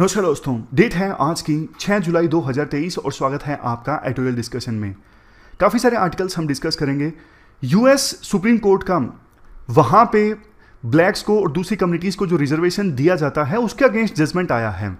नमस्कार दोस्तों, डेट है आज की 6 जुलाई 2023 और स्वागत है आपका एडिटोरियल डिस्कशन में। काफ़ी सारे आर्टिकल्स हम डिस्कस करेंगे। यूएस सुप्रीम कोर्ट का वहाँ पे ब्लैक्स को और दूसरी कम्युनिटीज़ को जो रिजर्वेशन दिया जाता है उसके अगेंस्ट जजमेंट आया है।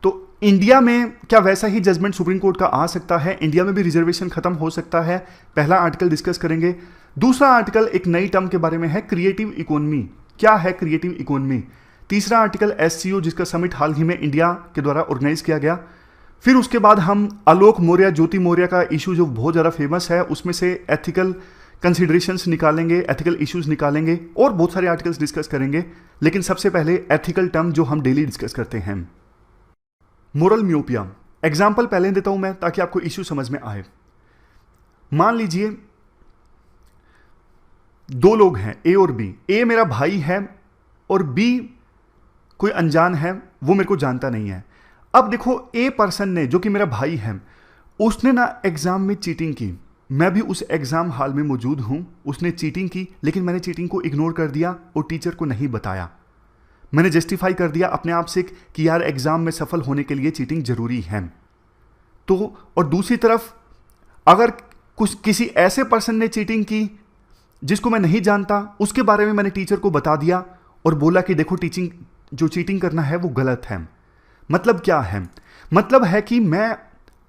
तो इंडिया में क्या वैसा ही जजमेंट सुप्रीम कोर्ट का आ सकता है? इंडिया में भी रिजर्वेशन खत्म हो सकता है? पहला आर्टिकल डिस्कस करेंगे। दूसरा आर्टिकल एक नई टर्म के बारे में है, क्रिएटिव इकोनॉमी। क्या है क्रिएटिव इकोनॉमी? तीसरा आर्टिकल एससीओ, जिसका समिट हाल ही में इंडिया के द्वारा ऑर्गेनाइज किया गया। फिर उसके बाद हम आलोक मौर्य, ज्योति मौर्य का इशू जो बहुत ज़्यादा फेमस है, उसमें से एथिकल कंसिडरेशंस निकालेंगे, एथिकल इश्यूज निकालेंगे और बहुत सारे आर्टिकल्स डिस्कस करेंगे। लेकिन सबसे पहले एथिकल टर्म जो हम डेली डिस्कस करते हैं, मोरल मियोपिया। एग्जाम्पल पहले देता हूं मैं ताकि आपको इश्यू समझ में आए। मान लीजिए दो लोग हैं, ए और बी। ए मेरा भाई है और बी कोई अनजान है, वो मेरे को जानता नहीं है। अब देखो, ए पर्सन ने, जो कि मेरा भाई है, उसने ना एग्जाम में चीटिंग की। मैं भी उस एग्जाम हॉल में मौजूद हूं। उसने चीटिंग की, लेकिन मैंने चीटिंग को इग्नोर कर दिया और टीचर को नहीं बताया। मैंने जस्टिफाई कर दिया अपने आप से कि यार एग्जाम में सफल होने के लिए चीटिंग जरूरी है। तो और दूसरी तरफ अगर किसी ऐसे पर्सन ने चीटिंग की जिसको मैं नहीं जानता, उसके बारे में मैंने टीचर को बता दिया और बोला कि देखो, जो चीटिंग करना है वो गलत है। मतलब क्या है? मतलब है कि मैं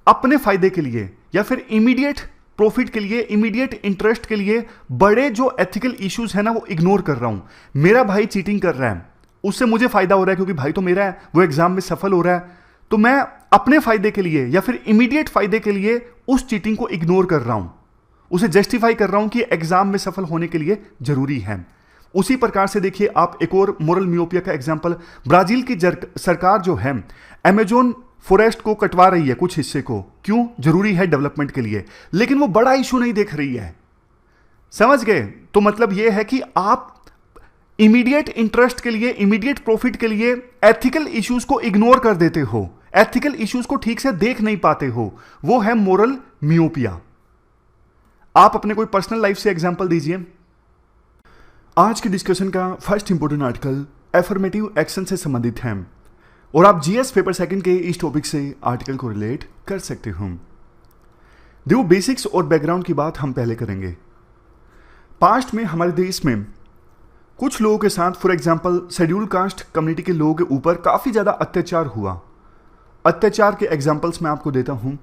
अपने फायदे के लिए या फिर इमीडिएट प्रॉफिट के लिए, इमीडिएट इंटरेस्ट के लिए बड़े जो एथिकल इश्यूज है ना, वो इग्नोर कर रहा हूं। मेरा भाई चीटिंग कर रहा है, उससे मुझे फायदा हो रहा है क्योंकि भाई तो मेरा है, वो एग्जाम में सफल हो रहा है। तो मैं अपने फायदे के लिए या फिर इमीडिएट फायदे के लिए उस चीटिंग को इग्नोर कर रहा हूं, उसे जस्टिफाई कर रहा हूं कि एग्जाम में सफल होने के लिए जरूरी है। उसी प्रकार से देखिए आप एक और मोरल मियोपिया का एग्जांपल। ब्राजील की सरकार जो है अमेजोन फॉरेस्ट को कटवा रही है, कुछ हिस्से को। क्यों? जरूरी है डेवलपमेंट के लिए, लेकिन वो बड़ा इशू नहीं देख रही है। समझ गए? तो मतलब यह है कि आप इमीडिएट इंटरेस्ट के लिए, इमीडिएट प्रॉफिट के लिए एथिकल इश्यूज को इग्नोर कर देते हो, एथिकल इश्यूज को ठीक से देख नहीं पाते हो। वो है मोरल मियोपिया। आप अपने कोई पर्सनल लाइफ से एग्जांपल दीजिए। आज की डिस्कशन का first important article affirmative action से संबंधित है और आप जीएस पेपर सेकंड के इस टॉपिक से आर्टिकल को रिलेट कर सकते हो। देखो, बेसिक्स और बैकग्राउंड की बात हम पहले करेंगे। पास्ट में हमारे देश में कुछ लोगों के साथ, for example schedule caste community के लोगों के ऊपर काफ़ी ज़्यादा अत्याचार हुआ। अत्याचार के एग्जाम्पल्स मैं आपको देता हूँ।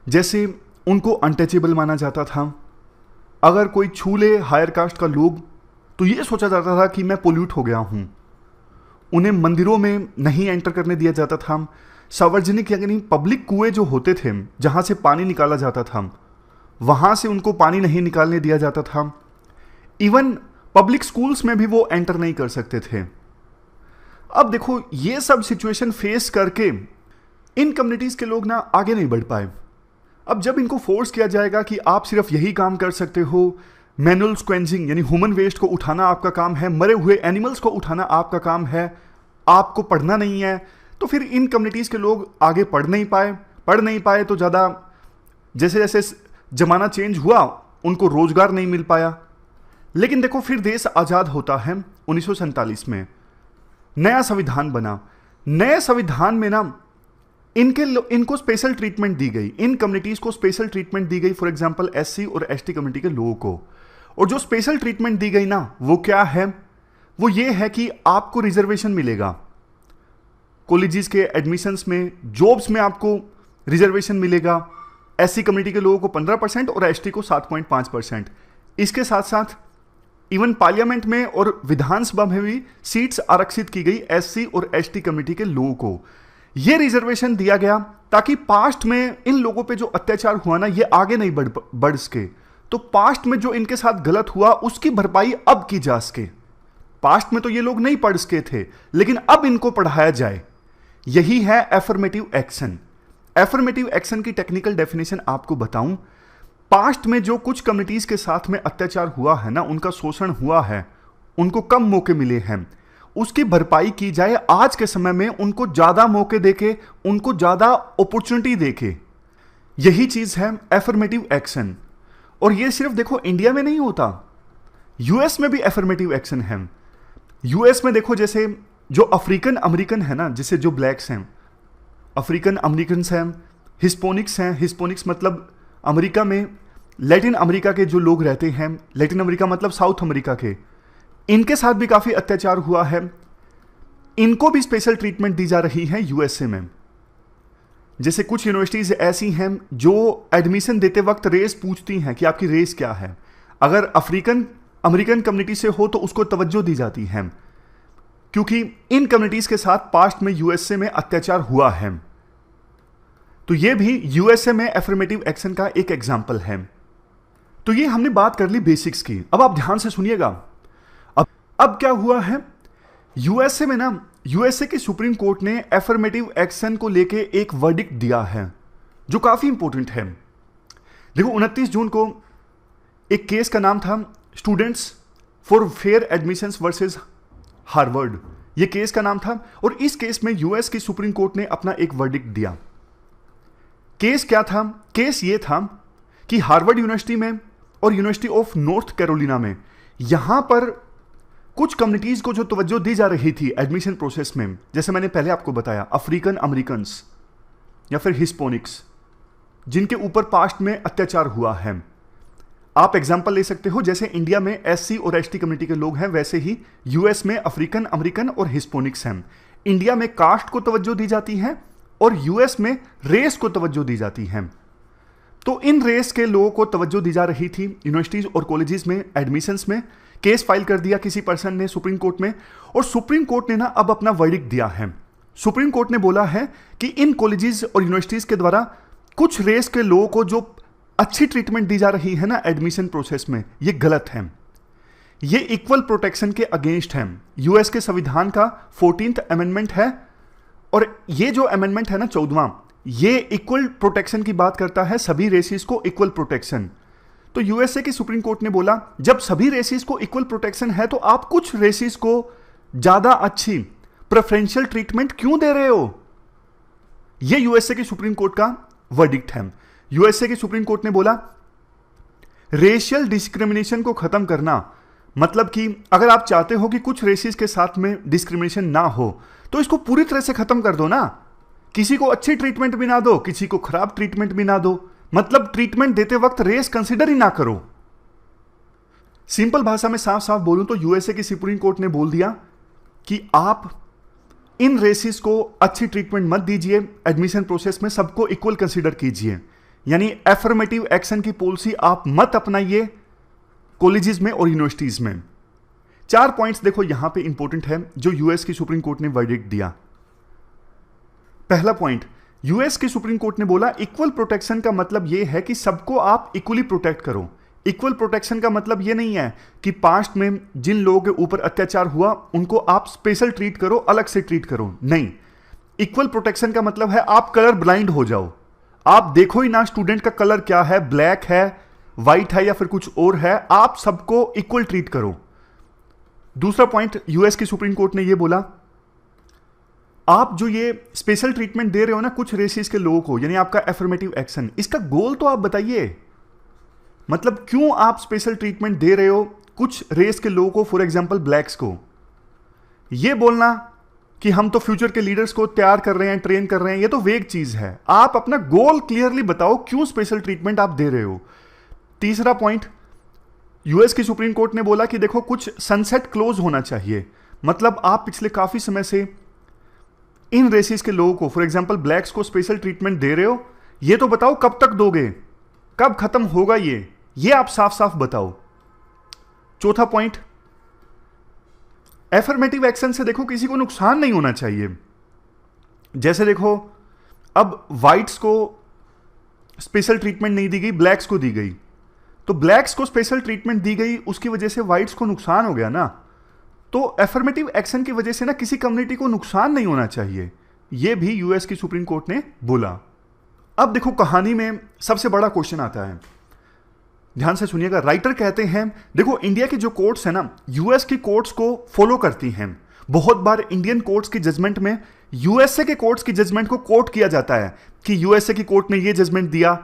जैसे उनको अनटचेबल माना जाता था। अगर कोई छू ले हायर कास्ट का लोग तो ये सोचा जाता था कि मैं पोल्यूट हो गया हूं। उन्हें मंदिरों में नहीं एंटर करने दिया जाता था। सार्वजनिक यानी पब्लिक कुएं जो होते थे, जहां से पानी निकाला जाता था, वहां से उनको पानी नहीं निकालने दिया जाता था। इवन पब्लिक स्कूल्स में भी वो एंटर नहीं कर सकते थे। अब देखो, ये सब सिचुएशन फेस करके इन कम्युनिटीज के लोग ना आगे नहीं बढ़ पाए। अब जब इनको फोर्स किया जाएगा कि आप सिर्फ यही काम कर सकते हो, मैनुअल स्क्वेंजिंग यानी ह्यूमन वेस्ट को उठाना आपका काम है, मरे हुए एनिमल्स को उठाना आपका काम है, आपको पढ़ना नहीं है, तो फिर इन कम्युनिटीज़ के लोग आगे पढ़ नहीं पाए तो ज़्यादा जैसे जैसे जमाना चेंज हुआ उनको रोजगार नहीं मिल पाया। लेकिन देखो, फिर देश आज़ाद होता है 1947 में, नया संविधान बना। नए संविधान में ना इनको स्पेशल ट्रीटमेंट दी गई, इन कम्युनिटीज़ को स्पेशल ट्रीटमेंट दी गई, फॉर एग्जांपल एससी और एसटी कम्युनिटी के लोगों को। और जो स्पेशल ट्रीटमेंट दी गई ना, वो क्या है? वो ये है कि आपको रिजर्वेशन मिलेगा कॉलेजेस के एडमिशंस में, जॉब्स में आपको रिजर्वेशन मिलेगा। एससी कम्युनिटी के लोगों को 15% और एसटी को 7.5%। इसके साथ साथ इवन पार्लियामेंट में और विधानसभा में भी सीट्स आरक्षित की गई एससी और एसटी कम्युनिटी के लोगों को। यह रिजर्वेशन दिया गया ताकि पास्ट में इन लोगों पे जो अत्याचार हुआ ना, ये आगे नहीं बढ़ सके। तो पास्ट में जो इनके साथ गलत हुआ उसकी भरपाई अब की जा सके। पास्ट में तो ये लोग नहीं पढ़ सके थे, लेकिन अब इनको पढ़ाया जाए। यही है एफर्मेटिव एक्शन। एफर्मेटिव एक्शन की टेक्निकल डेफिनेशन आपको बताऊं। पास्ट में जो कुछ कम्युनिटीज के साथ में अत्याचार हुआ है ना, उनका शोषण हुआ है, उनको कम मौके मिले हैं, उसकी भरपाई की जाए। आज के समय में उनको ज्यादा मौके देके, उनको ज्यादा अपॉर्चुनिटी देके। यही चीज है एफर्मेटिव एक्शन। और ये सिर्फ देखो इंडिया में नहीं होता, यूएस में भी एफर्मेटिव एक्शन है। यूएस में देखो, जैसे जो अफ्रीकन अमेरिकन है ना, जैसे जो ब्लैक्स हैं, अफ्रीकन अमेरिकन्स हैं, हिस्पोनिक्स हैं। हिस्पोनिक्स मतलब अमेरिका में लैटिन अमेरिका के जो लोग रहते हैं, लैटिन अमेरिका मतलब साउथ अमेरिका के, इनके साथ भी काफ़ी अत्याचार हुआ है। इनको भी स्पेशल ट्रीटमेंट दी जा रही है यूएसए में। जैसे कुछ यूनिवर्सिटीज़ ऐसी हैं जो एडमिशन देते वक्त रेस पूछती हैं कि आपकी रेस क्या है। अगर अफ्रीकन अमेरिकन कम्युनिटी से हो तो उसको तवज्जो दी जाती है, क्योंकि इन कम्युनिटीज़ के साथ पास्ट में यूएसए में अत्याचार हुआ है। तो ये भी यूएसए में एफर्मेटिव एक्शन का एक एग्जाम्पल है। तो ये हमने बात कर ली बेसिक्स की। अब आप ध्यान से सुनिएगा। अब क्या हुआ है यूएसए में ना, यूएसए की सुप्रीम कोर्ट ने एफर्मेटिव एक्शन को लेके एक वर्डिक्ट दिया है जो काफी इंपॉर्टेंट है। देखो 29 जून को एक केस का नाम था students for fair admissions versus Harvard, ये केस का नाम था। और इस केस में यूएस की सुप्रीम कोर्ट ने अपना एक वर्डिक्ट दिया। केस क्या था? केस ये था कि हार्वर्ड यूनिवर्सिटी में और यूनिवर्सिटी ऑफ नॉर्थ कैरोलिना में यहां पर कुछ कम्युनिटीज को जो तवज्जो दी जा रही थी एडमिशन प्रोसेस में, जैसे मैंने पहले आपको बताया, अफ्रीकन अमेरिकन्स या फिर हिस्पोनिक्स, जिनके ऊपर पास्ट में अत्याचार हुआ है। आप एग्जाम्पल ले सकते हो, जैसे इंडिया में एससी और एसटी कम्युनिटी के लोग हैं, वैसे ही यूएस में अफ्रीकन अमेरिकन और हिस्पोनिक्स हैं। इंडिया में कास्ट को तवज्जो दी जाती है और यूएस में रेस को तवज्जो दी जाती है। तो इन रेस के लोगों को तवज्जो दी जा रही थी यूनिवर्सिटीज और कॉलेजेस में एडमिशंस में। केस फाइल कर दिया किसी पर्सन ने सुप्रीम कोर्ट में, और सुप्रीम कोर्ट ने ना अब अपना वर्डिक्ट दिया है। सुप्रीम कोर्ट ने बोला है कि इन कॉलेजेस और यूनिवर्सिटीज के द्वारा कुछ रेस के लोगों को जो अच्छी ट्रीटमेंट दी जा रही है ना एडमिशन प्रोसेस में, ये गलत है। ये इक्वल प्रोटेक्शन के अगेंस्ट है। यूएस के संविधान का 14th अमेंडमेंट है, और ये जो अमेंडमेंट है ना 14वां, ये इक्वल प्रोटेक्शन की बात करता है, सभी रेसिस को इक्वल प्रोटेक्शन। तो यूएसए की सुप्रीम कोर्ट ने बोला जब सभी रेसिस को इक्वल प्रोटेक्शन है तो आप कुछ रेसिस को ज्यादा अच्छी प्रेफरेंशियल ट्रीटमेंट क्यों दे रहे हो? यह यूएसए की सुप्रीम कोर्ट का वर्डिक्ट है। यूएसए की सुप्रीम कोर्ट ने बोला रेशियल डिस्क्रिमिनेशन को खत्म करना, मतलब कि अगर आप चाहते हो कि कुछ रेसिस के साथ में डिस्क्रिमिनेशन ना हो तो इसको पूरी तरह से खत्म कर दो ना। किसी को अच्छी ट्रीटमेंट भी ना दो, किसी को खराब ट्रीटमेंट भी ना दो, मतलब ट्रीटमेंट देते वक्त रेस कंसीडर ही ना करो। सिंपल भाषा में साफ साफ बोलूं तो यूएसए की सुप्रीम कोर्ट ने बोल दिया कि आप इन रेसिस को अच्छी ट्रीटमेंट मत दीजिए, एडमिशन प्रोसेस में सबको इक्वल कंसीडर कीजिए। यानी एफर्मेटिव एक्शन की पॉलिसी आप मत अपनाइए कॉलेजेस में और यूनिवर्सिटीज में। 4 पॉइंट्स देखो यहां पे इंपॉर्टेंट है जो यूएस की सुप्रीम कोर्ट ने वर्डिक्ट दिया। पहला पॉइंट, यूएस की सुप्रीम कोर्ट ने बोला इक्वल प्रोटेक्शन का मतलब यह है कि सबको आप इक्वली प्रोटेक्ट करो। इक्वल प्रोटेक्शन का मतलब यह नहीं है कि पास्ट में जिन लोगों के ऊपर अत्याचार हुआ उनको आप स्पेशल ट्रीट करो, अलग से ट्रीट करो, नहीं। इक्वल प्रोटेक्शन का मतलब है आप कलर ब्लाइंड हो जाओ, आप देखो ही ना स्टूडेंट का कलर क्या है, ब्लैक है, व्हाइट है या फिर कुछ और है, आप सबको इक्वल ट्रीट करो। दूसरा पॉइंट, यूएस की सुप्रीम कोर्ट ने यह बोला आप जो ये स्पेशल ट्रीटमेंट दे रहे हो ना कुछ रेसिस के लोगों को, यानी आपका एफर्मेटिव एक्शन, इसका गोल तो आप बताइए। मतलब क्यों आप स्पेशल ट्रीटमेंट दे रहे हो कुछ रेस के लोगों को, फॉर एग्जांपल ब्लैक्स को? ये बोलना कि हम तो फ्यूचर के लीडर्स को तैयार कर रहे हैं, ट्रेन कर रहे हैं, ये तो वेग चीज है। आप अपना गोल क्लियरली बताओ, क्यों स्पेशल ट्रीटमेंट आप दे रहे हो। तीसरा पॉइंट, यूएस की सुप्रीम कोर्ट ने बोला कि देखो कुछ सनसेट क्लोज होना चाहिए, मतलब आप पिछले काफी समय से इन रेसिस के लोगों को, फॉर एग्जांपल ब्लैक्स को स्पेशल ट्रीटमेंट दे रहे हो, ये तो बताओ कब तक दोगे, कब खत्म होगा ये आप साफ साफ बताओ। चौथा पॉइंट, एफर्मेटिव एक्शन से देखो किसी को नुकसान नहीं होना चाहिए। जैसे देखो अब व्हाइट्स को स्पेशल ट्रीटमेंट नहीं दी गई, ब्लैक्स को दी गई, तो ब्लैक्स को स्पेशल ट्रीटमेंट दी गई, उसकी वजह से व्हाइट्स को नुकसान हो गया ना। तो एफर्मेटिव एक्शन की वजह से ना किसी कम्युनिटी को नुकसान नहीं होना चाहिए, यह भी यूएस की सुप्रीम कोर्ट ने बोला। अब देखो कहानी में सबसे बड़ा क्वेश्चन आता है, ध्यान से सुनिएगा। राइटर कहते हैं देखो इंडिया की जो कोर्ट्स है ना यूएस की कोर्ट्स को फॉलो करती हैं। बहुत बार इंडियन कोर्ट्स की जजमेंट में यूएसए के कोर्ट्स की जजमेंट को कोट किया जाता है कि यूएसए की कोर्ट ने ये जजमेंट दिया,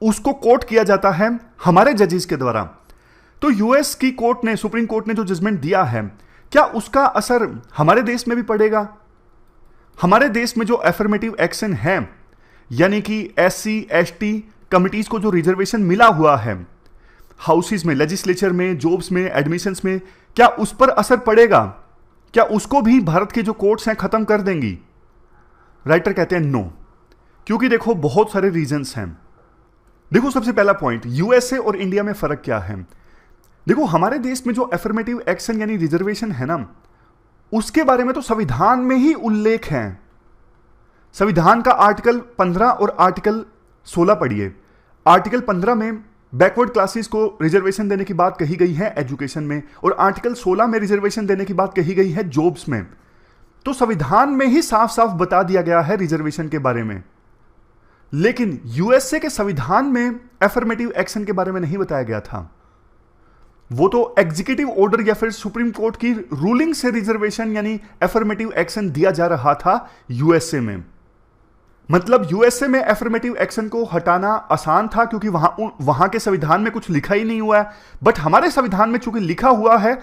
उसको कोट किया जाता है हमारे जजेस के द्वारा। तो यूएस की कोर्ट ने, सुप्रीम कोर्ट ने जो जजमेंट दिया है, क्या उसका असर हमारे देश में भी पड़ेगा? हमारे देश में जो अफर्मेटिव एक्शन है, यानी कि SC ST कमिटीज को जो रिजर्वेशन मिला हुआ है हाउसेज में, लेजिस्लेचर में, जॉब्स में, एडमिशंस में, क्या उस पर असर पड़ेगा? क्या उसको भी भारत के जो कोर्ट्स हैं खत्म कर देंगी? राइटर कहते हैं नो, क्योंकि देखो बहुत सारे रीजंस हैं। देखो सबसे पहला पॉइंट, यूएसए और इंडिया में फर्क क्या है। देखो हमारे देश में जो अफर्मेटिव एक्शन यानी रिजर्वेशन है ना, उसके बारे में तो संविधान में ही उल्लेख है। संविधान का आर्टिकल 15 और आर्टिकल 16 पढ़िए। आर्टिकल 15 में बैकवर्ड क्लासेस को रिजर्वेशन देने की बात कही गई है एजुकेशन में, और आर्टिकल 16 में रिजर्वेशन देने की बात कही गई है जॉब्स में। तो संविधान में ही साफ साफ बता दिया गया है रिजर्वेशन के बारे में। लेकिन यूएसए के संविधान में अफर्मेटिव एक्शन के बारे में नहीं बताया गया था। वो तो एग्जीक्यूटिव ऑर्डर या फिर सुप्रीम कोर्ट की रूलिंग से रिजर्वेशन यानी अफर्मेटिव एक्शन दिया जा रहा था यूएसए में। मतलब यूएसए में अफर्मेटिव एक्शन को हटाना आसान था, क्योंकि वहां के संविधान में कुछ लिखा ही नहीं हुआ है। बट हमारे संविधान में चूंकि लिखा हुआ है,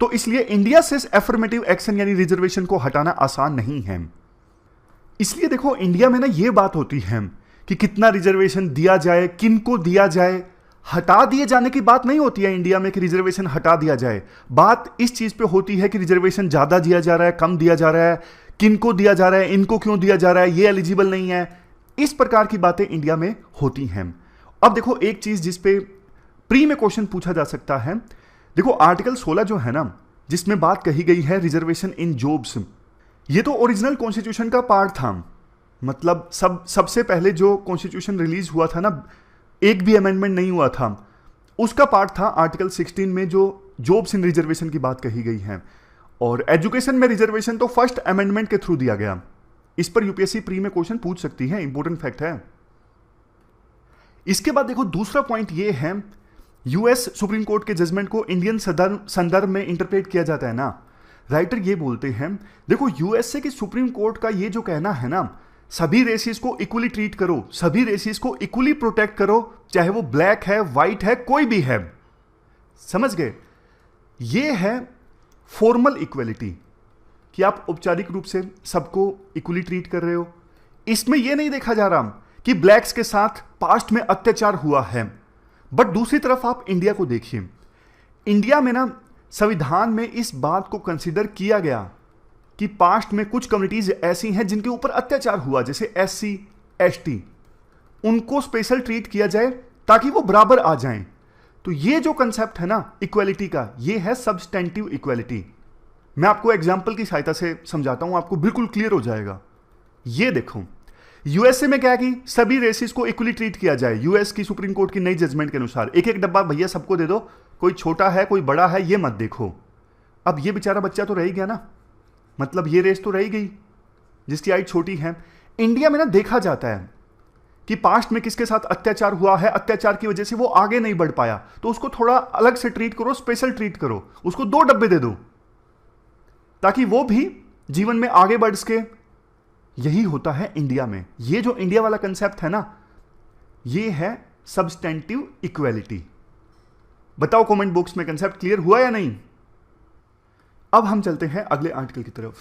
तो इसलिए इंडिया से अफर्मेटिव एक्शन यानी रिजर्वेशन को हटाना आसान नहीं है। इसलिए देखो इंडिया में ना ये बात होती है कि कितना रिजर्वेशन दिया जाए, किनको दिया जाए। हटा दिए जाने की बात नहीं होती है इंडिया में कि रिजर्वेशन हटा दिया जाए। बात इस चीज पे होती है कि रिजर्वेशन ज्यादा दिया जा रहा है, कम दिया जा रहा है, किनको दिया जा रहा है, इनको क्यों दिया जा रहा है, ये एलिजिबल नहीं है। इस प्रकार की बातें इंडिया में होती हैं। अब देखो एक चीज जिस पे प्री में क्वेश्चन पूछा जा सकता है। देखो आर्टिकल 16 जो है ना, जिसमें बात कही गई है रिजर्वेशन इन जॉब्स, ये तो ओरिजिनल कॉन्स्टिट्यूशन का पार्ट था। मतलब सबसे पहले जो कॉन्स्टिट्यूशन रिलीज हुआ था ना, एक भी अमेंडमेंट नहीं हुआ था, उसका पार्ट था आर्टिकल 16 में जो जॉब्स इन रिजर्वेशन की बात कही गई है। और एजुकेशन में रिजर्वेशन तो फर्स्ट अमेंडमेंट के थ्रू दिया गया। इस पर यूपीएससी प्री में क्वेश्चन पूछ सकती है, इंपॉर्टेंट फैक्ट है। इसके बाद देखो दूसरा पॉइंट ये है, यूएस सुप्रीम कोर्ट के जजमेंट को इंडियन संदर्भ में इंटरप्रेट किया जाता है ना। राइटर ये बोलते हैं, देखो यूएसए की सुप्रीम कोर्ट का ये जो कहना है ना, सभी रेसिस को इक्वली ट्रीट करो, सभी रेसिस को इक्वली प्रोटेक्ट करो, चाहे वो ब्लैक है, व्हाइट है, कोई भी है। समझ गए? ये है फॉर्मल इक्वलिटी, कि आप औपचारिक रूप से सबको इक्वली ट्रीट कर रहे हो। इसमें यह नहीं देखा जा रहा कि ब्लैक्स के साथ पास्ट में अत्याचार हुआ है। बट दूसरी तरफ आप इंडिया को देखिए, इंडिया में ना संविधान में इस बात को कंसीडर किया गया कि पास्ट में कुछ कम्युनिटीज ऐसी हैं जिनके ऊपर अत्याचार हुआ, जैसे SC ST, उनको स्पेशल ट्रीट किया जाए ताकि वो बराबर आ जाएं। तो ये जो कंसेप्ट है ना इक्वालिटी का, ये है सब्सटेंटिव इक्वालिटी। मैं आपको एग्जांपल की सहायता से समझाता हूं, आपको बिल्कुल क्लियर हो जाएगा। ये देखो यूएसए में क्या है कि सभी रेसिस को इक्वली ट्रीट किया जाए। यूएस की सुप्रीम कोर्ट की नई जजमेंट के अनुसार एक एक डब्बा भैया सबको दे दो, कोई छोटा है कोई बड़ा है ये मत देखो। अब ये बेचारा बच्चा तो रह ही गया ना, मतलब ये रेस तो रह गई जिसकी हाइट छोटी है। इंडिया में ना देखा जाता है कि पास्ट में किसके साथ अत्याचार हुआ है, अत्याचार की वजह से वो आगे नहीं बढ़ पाया, तो उसको थोड़ा अलग से ट्रीट करो, स्पेशल ट्रीट करो, उसको 2 डब्बे दे दो ताकि वो भी जीवन में आगे बढ़ सके। यही होता है इंडिया में। ये जो इंडिया वाला कंसेप्ट है ना, ये है सब्सटेंटिव इक्वालिटी। बताओ कमेंट बॉक्स में कंसेप्ट क्लियर हुआ या नहीं। अब हम चलते हैं अगले आर्टिकल की तरफ।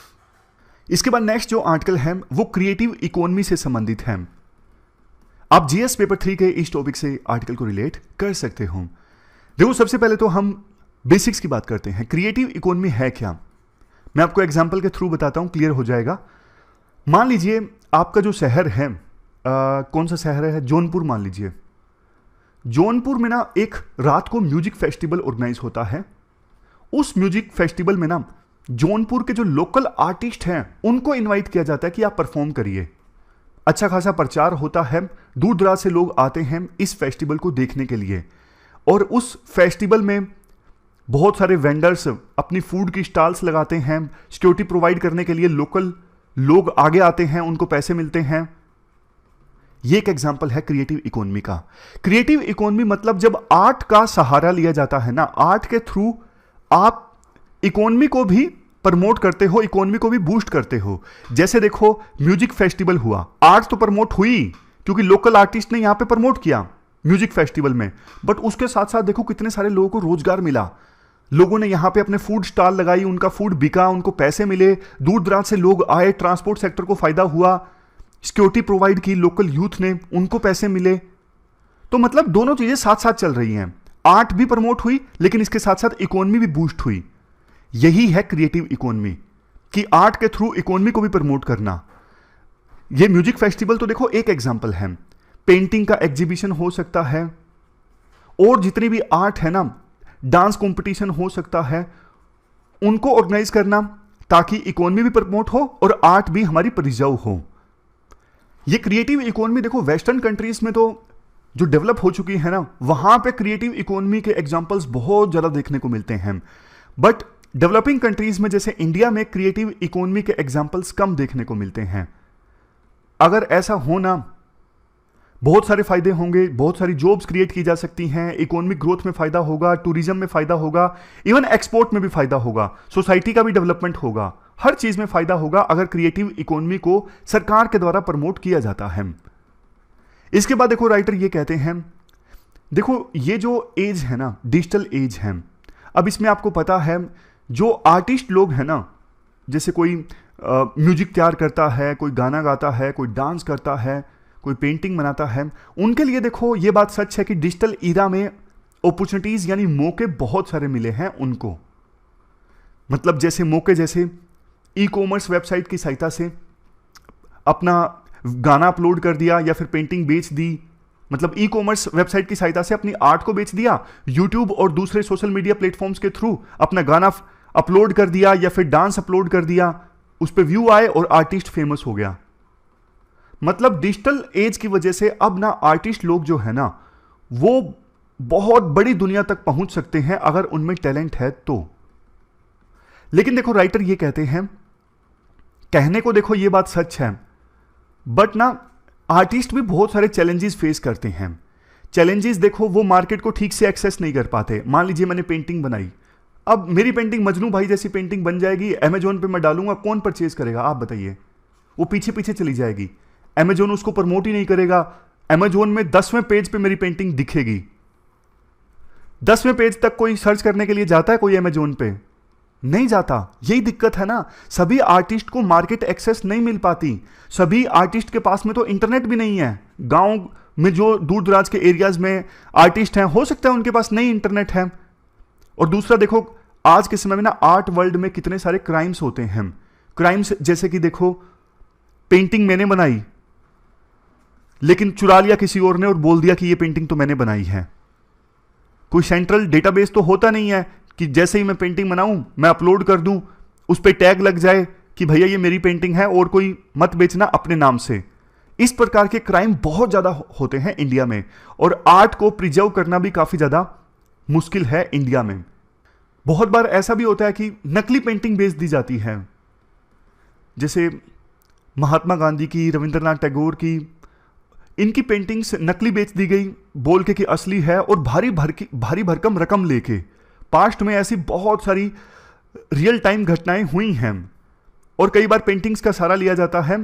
इसके बाद नेक्स्ट जो आर्टिकल है वो क्रिएटिव इकोनॉमी से संबंधित है। आप जीएस पेपर 3 के इस टॉपिक से आर्टिकल को रिलेट कर सकते हो। देखो सबसे पहले तो हम बेसिक्स की बात करते हैं। क्रिएटिव इकोनॉमी है क्या, मैं आपको एग्जांपल के थ्रू बताता हूं, क्लियर हो जाएगा। मान लीजिए आपका जो शहर है, कौन सा शहर है, जौनपुर मान लीजिए। जौनपुर में ना एक रात को म्यूजिक फेस्टिवल ऑर्गेनाइज होता है। उस म्यूजिक फेस्टिवल में ना जौनपुर के जो लोकल आर्टिस्ट हैं उनको इनवाइट किया जाता है कि आप परफॉर्म करिए। अच्छा खासा प्रचार होता है, दूर दराज से लोग आते हैं इस फेस्टिवल को देखने के लिए। और उस फेस्टिवल में बहुत सारे वेंडर्स अपनी फूड की स्टॉल्स लगाते हैं। सिक्योरिटी प्रोवाइड करने के लिए लोकल लोग आगे आते हैं, उनको पैसे मिलते हैं। ये एक एग्जांपल है क्रिएटिव इकोनॉमी का। क्रिएटिव इकोनॉमी मतलब जब आर्ट का सहारा लिया जाता है ना, आर्ट के थ्रू आप इकोनॉमी को भी प्रमोट करते हो, इकोनॉमी को भी बूस्ट करते हो। जैसे देखो म्यूजिक फेस्टिवल हुआ, आर्ट तो प्रमोट हुई क्योंकि लोकल आर्टिस्ट ने यहां पे प्रमोट किया म्यूजिक फेस्टिवल में, बट उसके साथ साथ देखो कितने सारे लोगों को रोजगार मिला। लोगों ने यहां पे अपने फूड स्टॉल लगाई, उनका फूड बिका, उनको पैसे मिले, दूर दराज से लोग आए, ट्रांसपोर्ट सेक्टर को फायदा हुआ, सिक्योरिटी प्रोवाइड की लोकल यूथ ने, उनको पैसे मिले। तो मतलब दोनों चीजें साथ साथ चल रही हैं, आर्ट भी प्रमोट हुई लेकिन इसके साथ साथ इकोनॉमी भी बूस्ट हुई। यही है क्रिएटिव इकोनॉमी, कि आर्ट के थ्रू इकोनॉमी को भी प्रमोट करना। ये म्यूजिक फेस्टिवल तो देखो एक एग्जांपल है, पेंटिंग का एग्जीबिशन हो सकता है, और जितनी भी आर्ट है ना, डांस कंपटीशन हो सकता है, उनको ऑर्गेनाइज करना ताकि इकोनॉमी भी प्रमोट हो और आर्ट भी हमारी प्रिजर्व हो। ये क्रिएटिव इकोनॉमी देखो वेस्टर्न कंट्रीज में तो जो डेवलप हो चुकी है ना, वहां पे क्रिएटिव इकोनॉमी के एग्जांपल्स बहुत ज्यादा देखने को मिलते हैं। बट डेवलपिंग कंट्रीज में जैसे इंडिया में क्रिएटिव इकोनॉमी के एग्जांपल्स कम देखने को मिलते हैं। अगर ऐसा होना, बहुत सारे फायदे होंगे, बहुत सारी जॉब्स क्रिएट की जा सकती हैं, इकोनॉमिक ग्रोथ में फायदा होगा, टूरिज्म में फायदा होगा, इवन एक्सपोर्ट में भी फायदा होगा, सोसाइटी का भी डेवलपमेंट होगा, हर चीज में फायदा होगा अगर क्रिएटिव इकोनॉमी को सरकार के द्वारा प्रमोट किया जाता है। इसके बाद देखो राइटर ये कहते हैं, देखो ये जो एज है ना, डिजिटल एज है। अब इसमें आपको पता है जो आर्टिस्ट लोग हैं ना, जैसे कोई म्यूजिक तैयार करता है, कोई गाना गाता है, कोई डांस करता है, कोई पेंटिंग बनाता है, उनके लिए देखो ये बात सच है कि डिजिटल ईरा में अपॉर्चुनिटीज यानी मौके बहुत सारे मिले हैं उनको। मतलब जैसे मौके, जैसे ई कॉमर्स वेबसाइट की सहायता से अपना गाना अपलोड कर दिया या फिर पेंटिंग बेच दी, मतलब ई कॉमर्स वेबसाइट की सहायता से अपनी आर्ट को बेच दिया, यूट्यूब और दूसरे सोशल मीडिया प्लेटफॉर्म्स के थ्रू अपना गाना अपलोड कर दिया या फिर डांस अपलोड कर दिया, उस पर व्यू आए और आर्टिस्ट फेमस हो गया। मतलब डिजिटल एज की वजह से अब ना आर्टिस्ट लोग जो है ना, वो बहुत बड़ी दुनिया तक पहुंच सकते हैं अगर उनमें टैलेंट है तो। लेकिन देखो राइटर ये कहते हैं, कहने को देखो ये बात सच है, बट ना आर्टिस्ट भी बहुत सारे चैलेंजेस फेस करते हैं। चैलेंजेस देखो, वो मार्केट को ठीक से एक्सेस नहीं कर पाते। मान लीजिए मैंने पेंटिंग बनाई, अब मेरी पेंटिंग मजनू भाई जैसी पेंटिंग बन जाएगी, अमेजोन पे मैं डालूंगा, कौन परचेज करेगा आप बताइए? वो पीछे पीछे चली जाएगी, अमेजोन उसको प्रमोट ही नहीं करेगा। अमेजोन में 10वें पेज पे मेरी पेंटिंग दिखेगी, 10वें पेज तक कोई सर्च करने के लिए जाता है कोई अमेजोन पे? नहीं जाता। यही दिक्कत है ना, सभी आर्टिस्ट को मार्केट एक्सेस नहीं मिल पाती। सभी आर्टिस्ट के पास में तो इंटरनेट भी नहीं है। गांव में जो दूर दराज के एरियाज में आर्टिस्ट हैं, हो सकता है उनके पास नहीं इंटरनेट है। और दूसरा देखो, आज के समय में ना आर्ट वर्ल्ड में कितने सारे क्राइम्स होते हैं। क्राइम्स जैसे कि देखो, पेंटिंग मैंने बनाई लेकिन चुरा लिया किसी और ने और बोल दिया कि ये पेंटिंग तो मैंने बनाई है। कोई सेंट्रल डेटाबेस तो होता नहीं है कि जैसे ही मैं पेंटिंग बनाऊं मैं अपलोड कर दूं, उस पर टैग लग जाए कि भैया ये मेरी पेंटिंग है और कोई मत बेचना अपने नाम से। इस प्रकार के क्राइम बहुत ज्यादा होते हैं इंडिया में, और आर्ट को प्रिजर्व करना भी काफी ज्यादा मुश्किल है इंडिया में। बहुत बार ऐसा भी होता है कि नकली पेंटिंग बेच दी जाती है, जैसे महात्मा गांधी की, रविंद्रनाथ टैगोर की, इनकी पेंटिंग्स नकली बेच दी गई बोल के कि असली है, और भारी भरकम रकम लेके। पास्ट में ऐसी बहुत सारी रियल टाइम घटनाएं हुई हैं। और कई बार पेंटिंग्स का सहारा लिया जाता है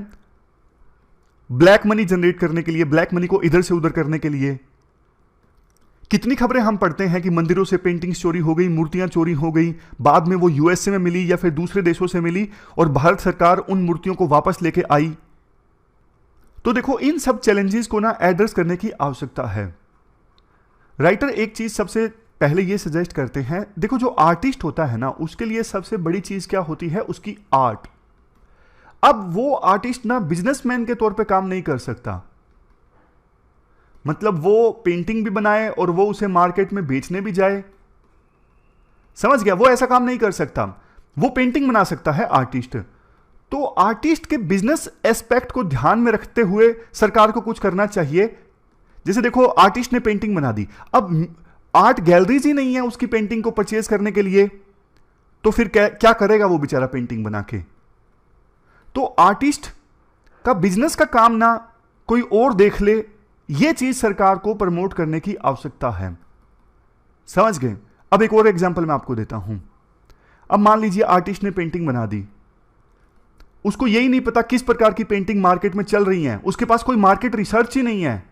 ब्लैक मनी जनरेट करने के लिए, ब्लैक मनी को इधर से उधर करने के लिए। कितनी खबरें हम पढ़ते हैं कि मंदिरों से पेंटिंग्स चोरी हो गई, मूर्तियां चोरी हो गई, बाद में वो यूएसए में मिली या फिर दूसरे देशों से मिली और भारत सरकार उन मूर्तियों को वापस लेके आई। तो देखो, इन सब चैलेंजेस को ना एड्रेस करने की आवश्यकता है। राइटर एक चीज सबसे पहले ये सजेस्ट करते हैं, देखो जो आर्टिस्ट होता है ना, उसके लिए सबसे बड़ी चीज क्या होती है? उसकी आर्ट। अब वो आर्टिस्ट ना बिजनेसमैन के तौर पे काम नहीं कर सकता, मतलब वो पेंटिंग भी बनाए और वो उसे मार्केट में बेचने भी जाए, समझ गया? वो ऐसा काम नहीं कर सकता। वो पेंटिंग बना सकता है आर्टिस्ट। तो आर्टिस्ट के बिजनेस एस्पेक्ट को ध्यान में रखते हुए सरकार को कुछ करना चाहिए। जैसे देखो, आर्टिस्ट ने पेंटिंग बना दी, अब आर्ट गैलरीज ही नहीं है उसकी पेंटिंग को परचेज करने के लिए, तो फिर क्या करेगा वो बेचारा पेंटिंग बना के? तो आर्टिस्ट का बिजनेस का काम ना कोई और देख ले, ये चीज सरकार को प्रमोट करने की आवश्यकता है। समझ गए? अब एक और एग्जांपल मैं आपको देता हूं। अब मान लीजिए आर्टिस्ट ने पेंटिंग बना दी, उसको यही नहीं पता किस प्रकार की पेंटिंग मार्केट में चल रही है, उसके पास कोई मार्केट रिसर्च ही नहीं है,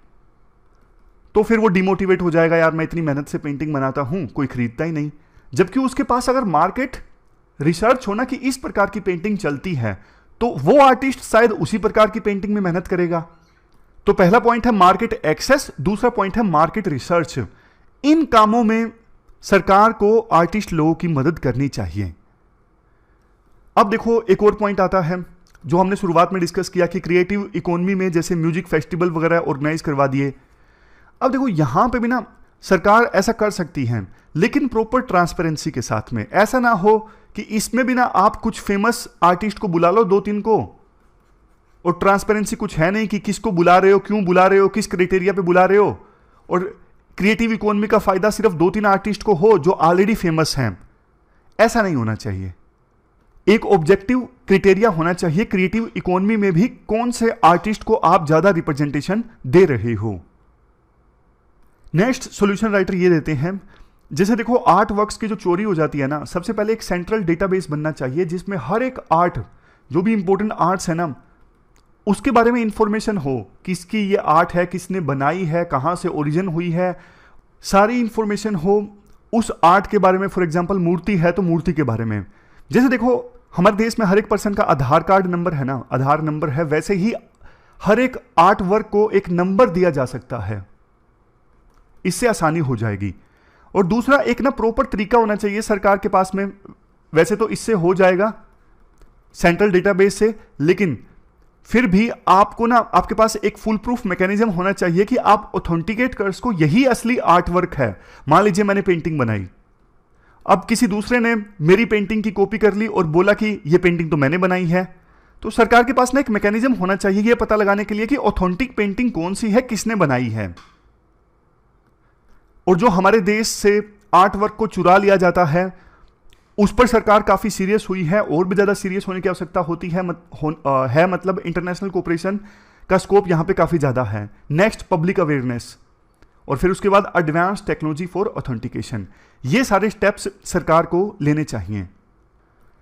तो फिर वो डिमोटिवेट हो जाएगा, यार मैं इतनी मेहनत से पेंटिंग बनाता हूं, कोई खरीदता ही नहीं। जबकि उसके पास अगर मार्केट रिसर्च हो ना कि इस प्रकार की पेंटिंग चलती है, तो वो आर्टिस्ट शायद उसी प्रकार की पेंटिंग में मेहनत करेगा। तो पहला पॉइंट है मार्केट एक्सेस, दूसरा पॉइंट है मार्केट रिसर्च। इन कामों में सरकार को आर्टिस्ट लोगों की मदद करनी चाहिए। अब देखो एक और पॉइंट आता है जो हमने शुरुआत में डिस्कस किया कि क्रिएटिव इकोनॉमी में जैसे म्यूजिक फेस्टिवल वगैरह ऑर्गेनाइज करवा दिए। अब देखो यहां पे भी ना सरकार ऐसा कर सकती है, लेकिन प्रॉपर ट्रांसपेरेंसी के साथ में। ऐसा ना हो कि इसमें भी ना आप कुछ फेमस आर्टिस्ट को बुला लो 2-3 को, और ट्रांसपेरेंसी कुछ है नहीं कि किसको बुला रहे हो, क्यों बुला रहे हो, किस क्राइटेरिया पे बुला रहे हो, और क्रिएटिव इकोनॉमी का फायदा सिर्फ 2-3 आर्टिस्ट को हो जो ऑलरेडी फेमस हैं। ऐसा नहीं होना चाहिए। एक ऑब्जेक्टिव क्राइटेरिया होना चाहिए क्रिएटिव इकोनॉमी में भी, कौन से आर्टिस्ट को आप ज्यादा रिप्रेजेंटेशन दे रहे हो। नेक्स्ट सॉल्यूशन राइटर ये देते हैं, जैसे देखो आर्ट वर्क्स की जो चोरी हो जाती है ना, सबसे पहले एक सेंट्रल डेटाबेस बनना चाहिए जिसमें हर एक आर्ट, जो भी इंपॉर्टेंट आर्ट्स है ना, उसके बारे में इंफॉर्मेशन हो, किसकी ये आर्ट है, किसने बनाई है, कहां से ओरिजिन हुई है, सारी इंफॉर्मेशन हो उस आर्ट के बारे में। फॉर एग्जांपल मूर्ति है तो मूर्ति के बारे में। जैसे देखो हमारे देश में हर एक पर्सन का आधार कार्ड नंबर है ना, आधार नंबर है, वैसे ही हर एक आर्ट वर्क को एक नंबर दिया जा सकता है। इससे आसानी हो जाएगी। और दूसरा एक ना प्रॉपर तरीका होना चाहिए सरकार के पास में। वैसे तो इससे हो जाएगा सेंट्रल डेटाबेस से, लेकिन फिर भी आपको ना आपके पास एक फुल प्रूफ मैकेनिज्म होना चाहिए कि आप ऑथेंटिकेट कर सको यही असली आर्ट वर्क है। मान लीजिए मैंने पेंटिंग बनाई, अब किसी दूसरे ने मेरी पेंटिंग की कॉपी कर ली और बोला कि यह पेंटिंग तो मैंने बनाई है, तो सरकार के पास ना एक मैकेनिज्म होना चाहिए यह पता लगाने के लिए कि ऑथेंटिक पेंटिंग कौन सी है, किसने बनाई है। और जो हमारे देश से आर्ट वर्क को चुरा लिया जाता है उस पर सरकार काफी सीरियस हुई है, और भी ज्यादा सीरियस होने की आवश्यकता होती है। मतलब इंटरनेशनल कोऑपरेशन का स्कोप यहां पे काफी ज्यादा है। नेक्स्ट पब्लिक अवेयरनेस, और फिर उसके बाद एडवांस टेक्नोलॉजी फॉर ऑथेंटिकेशन। ये सारे स्टेप्स सरकार को लेने चाहिए।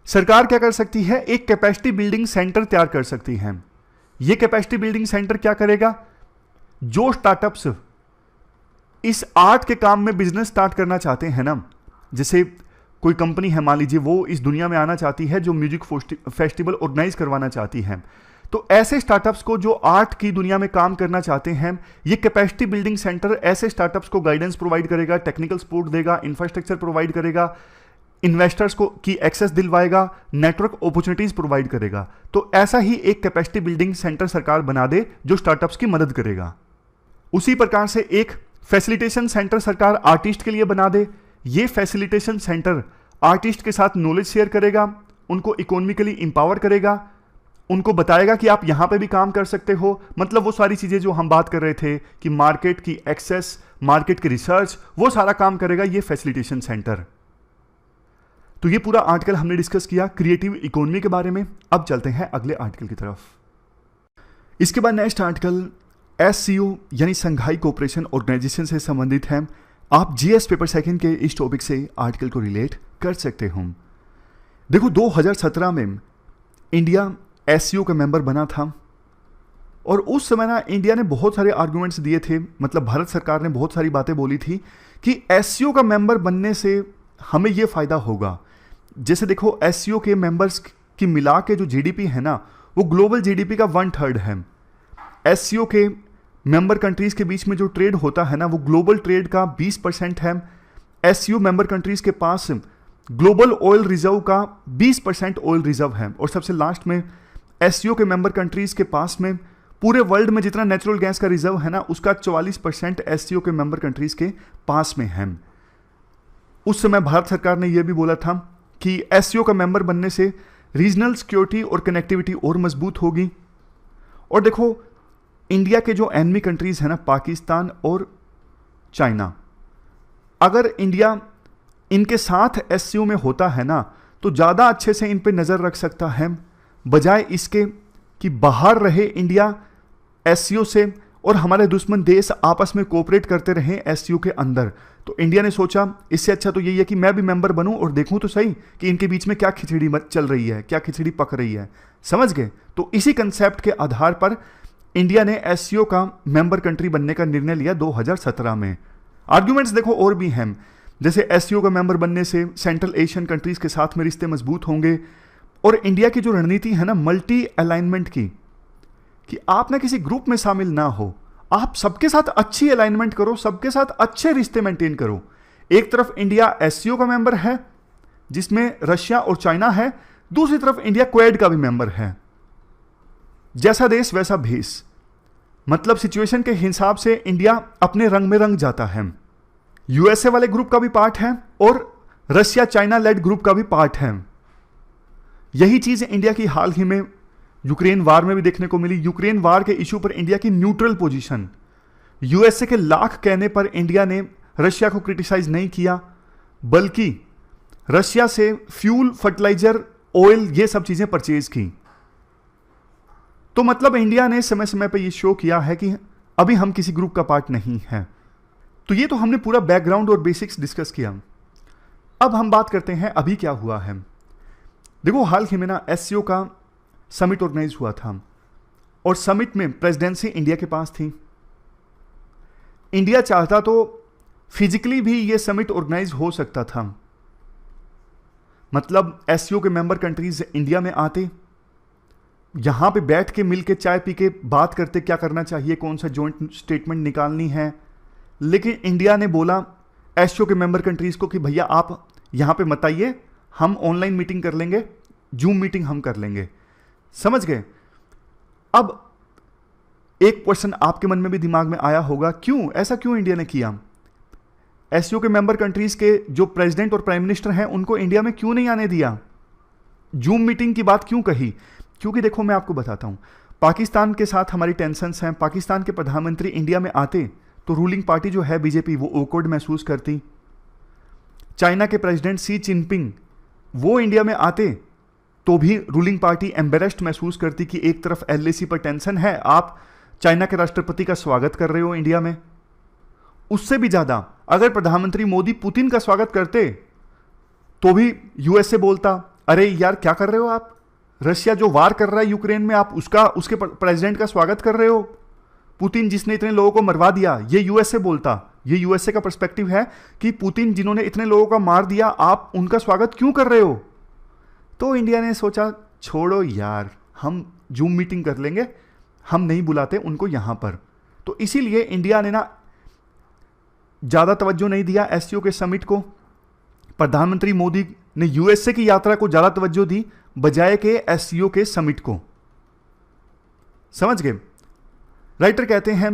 सरकार क्या कर सकती है, एक कैपेसिटी बिल्डिंग सेंटर तैयार कर सकती है। ये कैपेसिटी बिल्डिंग सेंटर क्या करेगा, जो स्टार्टअप्स इस आर्ट के काम में बिजनेस स्टार्ट करना चाहते हैं ना, जैसे कोई कंपनी है मान लीजिए वो इस दुनिया में आना चाहती है जो म्यूजिक फेस्टिवल ऑर्गेनाइज करवाना चाहती है, तो ऐसे स्टार्टअप्स को जो आर्ट की दुनिया में काम करना चाहते हैं, ये कैपेसिटी बिल्डिंग सेंटर ऐसे स्टार्टअप्स को गाइडेंस प्रोवाइड करेगा, टेक्निकल सपोर्ट देगा, इंफ्रास्ट्रक्चर प्रोवाइड करेगा, इन्वेस्टर्स को की एक्सेस दिलवाएगा, नेटवर्क अपॉर्चुनिटीज प्रोवाइड करेगा। तो ऐसा ही एक कैपेसिटी बिल्डिंग सेंटर सरकार बना दे जो स्टार्टअप्स की मदद करेगा। उसी प्रकार से एक फैसिलिटेशन सेंटर सरकार आर्टिस्ट के लिए बना दे। ये फैसिलिटेशन सेंटर आर्टिस्ट के साथ नॉलेज शेयर करेगा, उनको इकोनॉमिकली इंपावर करेगा, उनको बताएगा कि आप यहां पे भी काम कर सकते हो। मतलब वो सारी चीजें जो हम बात कर रहे थे कि मार्केट की एक्सेस, मार्केट की रिसर्च, वो सारा काम करेगा ये फैसिलिटेशन सेंटर। तो ये पूरा आर्टिकल हमने डिस्कस किया क्रिएटिव इकोनॉमी के बारे में। अब चलते हैं अगले आर्टिकल की तरफ। इसके बाद नेक्स्ट आर्टिकल SCO यानी संघाई कोऑपरेशन ऑर्गेनाइजेशन से संबंधित है। आप GS पेपर सेकंड के इस टॉपिक से आर्टिकल को रिलेट कर सकते हो। देखो 2017 में इंडिया SCO का मेंबर बना था, और उस समय ना इंडिया ने बहुत सारे आर्गुमेंट्स दिए थे, मतलब भारत सरकार ने बहुत सारी बातें बोली थी कि SCO का मेंबर बनने से हमें यह फायदा होगा। जैसे देखो SCO के मेंबर्स की मिला के जो GDP है ना, वो ग्लोबल GDP का 1/3 है। SCO के मेंबर कंट्रीज के बीच में जो ट्रेड होता है ना, वो ग्लोबल ट्रेड का 20% है। SCO मेंबर कंट्रीज के पास ग्लोबल ऑयल रिजर्व का 20% ऑयल रिजर्व है। और सबसे लास्ट में SCO के मेंबर कंट्रीज के पास में पूरे वर्ल्ड में जितना नेचुरल गैस का रिजर्व है ना, उसका 44% SCO के मेंबर कंट्रीज के पास में है। उस समय भारत सरकार ने यह भी बोला था कि SCO का मेंबर बनने से रीजनल सिक्योरिटी और कनेक्टिविटी और मजबूत होगी। और देखो इंडिया के जो एनिमी कंट्रीज है ना, पाकिस्तान और चाइना, अगर इंडिया इनके साथ SCO में होता है ना, तो ज़्यादा अच्छे से इन पे नज़र रख सकता है, बजाय इसके कि बाहर रहे इंडिया SCO से और हमारे दुश्मन देश आपस में कोऑपरेट करते रहें SCO के अंदर। तो इंडिया ने सोचा इससे अच्छा तो यही है कि मैं भी मेंबर बनूं और देखूं तो सही कि इनके बीच में क्या खिचड़ी चल रही है, क्या खिचड़ी पक रही है। समझ गए? तो इसी कंसेप्ट के आधार पर इंडिया ने SCO का मेंबर कंट्री बनने का निर्णय लिया 2017 में। आर्ग्यूमेंट्स देखो और भी हैं। जैसे एससीओ का मेंबर बनने से सेंट्रल एशियन कंट्रीज के साथ में रिश्ते मजबूत होंगे। और इंडिया की जो रणनीति है ना मल्टी अलाइनमेंट की, कि आप ना किसी ग्रुप में शामिल ना हो, आप सबके साथ अच्छी अलाइनमेंट करो, सबके साथ अच्छे रिश्ते मेंटेन करो। एक तरफ इंडिया एससीओ का मेंबर है जिसमें रशिया और चाइना है, दूसरी तरफ इंडिया क्वेड का भी मेंबर है। जैसा देश वैसा भेष, मतलब सिचुएशन के हिसाब से इंडिया अपने रंग में रंग जाता है। यूएसए वाले ग्रुप का भी पार्ट है और रशिया चाइना लेड ग्रुप का भी पार्ट है। यही चीज इंडिया की हाल ही में यूक्रेन वार में भी देखने को मिली। यूक्रेन वार के इश्यू पर इंडिया की न्यूट्रल पोजीशन, यूएसए के लाख कहने पर इंडिया ने रशिया को क्रिटिसाइज नहीं किया, बल्कि रशिया से फ्यूल, फर्टिलाइजर, ऑयल, ये सब चीजें परचेज की। तो मतलब इंडिया ने समय समय पर यह शो किया है कि अभी हम किसी ग्रुप का पार्ट नहीं है। तो ये तो हमने पूरा बैकग्राउंड और बेसिक्स डिस्कस किया। अब हम बात करते हैं अभी क्या हुआ है। देखो हाल ही में ना एससीओ का समिट ऑर्गेनाइज हुआ था और समिट में प्रेसिडेंसी इंडिया के पास थी। इंडिया चाहता तो फिजिकली भी ये समिट ऑर्गेनाइज हो सकता था, मतलब एससीओ के मेंबर कंट्रीज इंडिया में आते, यहां पे बैठ के मिल के चाय पी के बात करते क्या करना चाहिए, कौन सा जॉइंट स्टेटमेंट निकालनी है। लेकिन इंडिया ने बोला एससीओ के मेंबर कंट्रीज को कि भैया आप यहां पे मत आइए, हम ऑनलाइन मीटिंग कर लेंगे, जूम मीटिंग हम कर लेंगे। समझ गए। अब एक क्वेश्चन आपके मन में भी दिमाग में आया होगा, क्यों ऐसा, क्यों इंडिया ने किया? एससीओ के मेंबर कंट्रीज के जो प्रेसिडेंट और प्राइम मिनिस्टर हैं उनको इंडिया में क्यों नहीं आने दिया? जूम मीटिंग की बात क्यों कही? क्योंकि देखो मैं आपको बताता हूं, पाकिस्तान के साथ हमारी टेंशन्स हैं। पाकिस्तान के प्रधानमंत्री इंडिया में आते तो रूलिंग पार्टी जो है बीजेपी वो ऑकवर्ड महसूस करती। चाइना के प्रेसिडेंट शी जिनपिंग वो इंडिया में आते तो भी रूलिंग पार्टी एम्बेरेस्ड महसूस करती कि एक तरफ एलएसी पर टेंशन है, आप चाइना के राष्ट्रपति का स्वागत कर रहे हो इंडिया में। उससे भी ज्यादा अगर प्रधानमंत्री मोदी पुतिन का स्वागत करते तो भी यूएसए बोलता, अरे यार क्या कर रहे हो आप, रशिया जो वार कर रहा है यूक्रेन में, आप उसके प्रेसिडेंट का स्वागत कर रहे हो। पुतिन जिसने इतने लोगों को मरवा दिया, ये यूएसए बोलता। ये यूएसए का पर्सपेक्टिव है कि पुतिन जिन्होंने इतने लोगों का मार दिया, आप उनका स्वागत क्यों कर रहे हो? तो इंडिया ने सोचा छोड़ो यार, हम जूम मीटिंग कर लेंगे, हम नहीं बुलाते उनको यहां पर। तो इसीलिए इंडिया ने ना ज्यादा तवज्जो नहीं दिया एससीओ के समिट को। प्रधानमंत्री मोदी ने यूएसए की यात्रा को ज्यादा तवज्जो दी बजाय के एससीओ के समिट को। समझ गए? राइटर कहते हैं